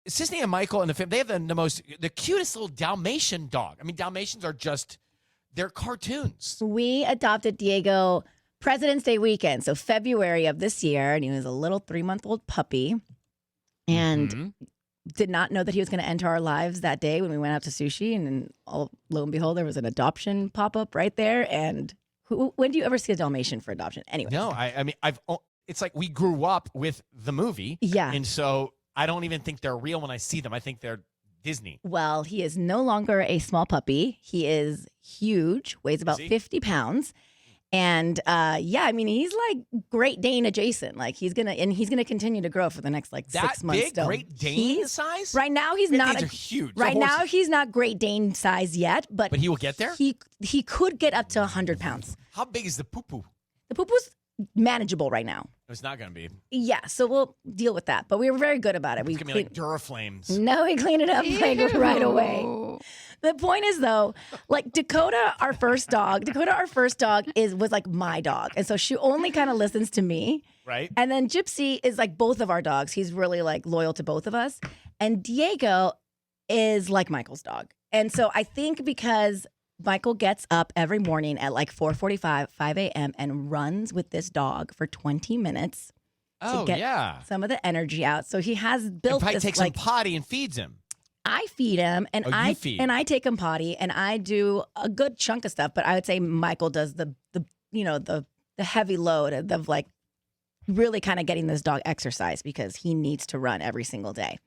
Sisney and Michael and the family, they have the cutest little Dalmatian dog. I mean, Dalmatians are they're cartoons. We adopted Diego President's Day weekend, so February of this year, and he was a little 3-month-old puppy, and did not know that he was going to enter our lives that day when we went out to sushi, and then lo and behold, there was an adoption pop-up right there, and when do you ever see a Dalmatian for adoption? Anyway. No, I mean, it's like we grew up with the movie. Yeah. And so I don't even think they're real when I see them. I think they're Disney. Well, he is no longer a small puppy. He is huge, weighs about 50 pounds. And I mean, he's like Great Dane adjacent. Like he's gonna continue to grow for the next 6 months. Big, still. Great Dane size? Right now, he's Great not. Danes are huge. Right now, he's not Great Dane size yet, but he will get there. He could get up to 100 pounds. How big is the poo-poo? The poo-poo's manageable right now. It's not going to be. Yeah, so we'll deal with that. But we were very good about it. It's going to be like Duraflames. No, we cleaned it up right away. The point is, though, like Dakota, our first dog was like my dog. And so she only kind of listens to me. Right. And then Gypsy is like both of our dogs. He's really like loyal to both of us. And Diego is like Michael's dog. And so I think because Michael gets up every morning at like 4:45, 5 a.m. and runs with this dog for 20 minutes to get some of the energy out. So he has built probably this takes him potty and feeds him. I feed him and I take him potty and I do a good chunk of stuff, but I would say Michael does the heavy load of like really kind of getting this dog exercise because he needs to run every single day.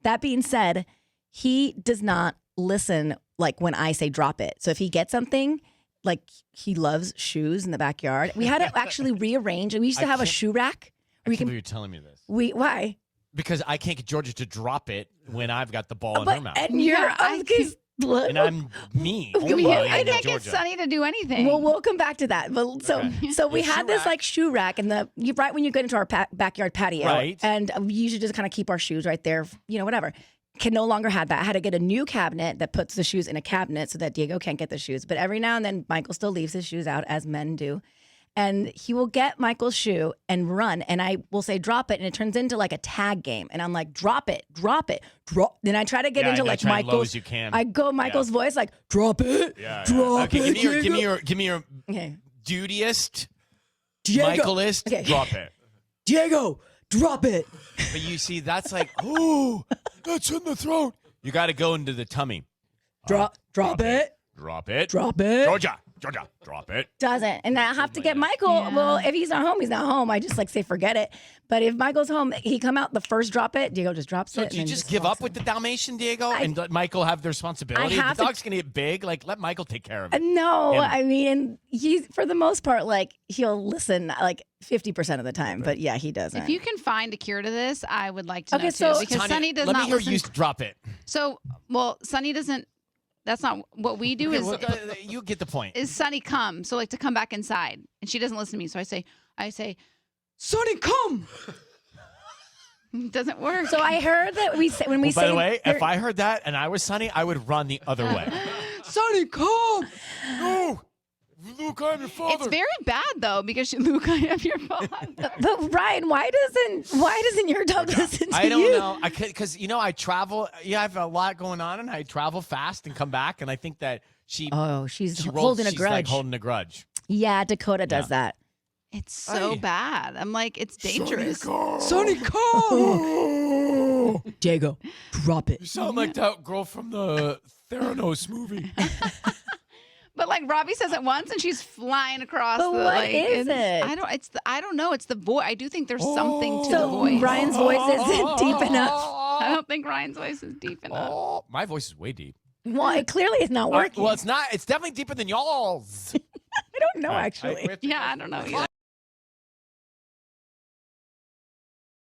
That being said, he does not listen like when I say drop it. So if he gets something, like he loves shoes in the backyard. We had to actually rearrange. We used to have a shoe rack. I can't believe you're telling me this. Why? Because I can't get Georgia to drop it when I've got the ball in her mouth. And you're and I'm me. I can't get Sunny to do anything. Well, we'll come back to that. But so we had this like shoe rack, and right when you get into our backyard patio, right? And we usually just kind of keep our shoes right there, whatever. Can no longer have that. I had to get a new cabinet that puts the shoes in a cabinet so that Diego can't get the shoes. But every now and then, Michael still leaves his shoes out, as men do. And he will get Michael's shoe and run, and I will say, drop it, and it turns into like a tag game. And I'm like, drop it. Then I try to get into like Michael's. Low as you can. I go Michael's voice, like, drop it, drop it. Give me your dudiest, Michaelist, drop it. Diego, drop it. But you see, that's like, that's in the throat. You got to go into the tummy. Drop it. Drop it. Drop it. Georgia, drop it. Doesn't. And I have to get Michael. Yeah. Well, if he's not home, he's not home. I just like say forget it. But if Michael's home, he come out the first drop it, Diego just drops it. Do you just give up with the Dalmatian, Diego, and let Michael have the responsibility? If the dog's going to get big, like let Michael take care of it. No, I mean, he's for the most part, like he'll listen like 50% of the time. But yeah, he doesn't. If you can find a cure to this, I would like to know so too. Because Tanya, Sunny does not not listen. Let me hear you drop it. So, Sunny doesn't. That's not what we do. You get the point. Is Sunny come? So like to come back inside, and she doesn't listen to me. So I say, Sunny, come. It doesn't work. So I heard that we say when we say. By the way, if I heard that and I was Sunny, I would run the other way. Sunny, come. No. Luke, I'm your father. It's very bad though because Luke, I am your father. But Ryan, why doesn't your dog listen to you? I don't know. Because I travel. Yeah, I have a lot going on, and I travel fast and come back, and I think that she's holding a grudge. Like holding a grudge. Yeah, Dakota does that. It's so bad. I'm like, it's dangerous. Sonny, come. Diego, drop it. You sound like that girl from the Theranos movie. But like Robbie says it once, and she's flying across. But what is it? I don't know. It's the voice. I do think there's something to the voice. Ryan's voice isn't deep enough. I don't think Ryan's voice is deep enough. My voice is way deep. Well, it clearly is not working. Well, it's not. It's definitely deeper than y'all's. I don't know, actually. Yeah, I don't know either.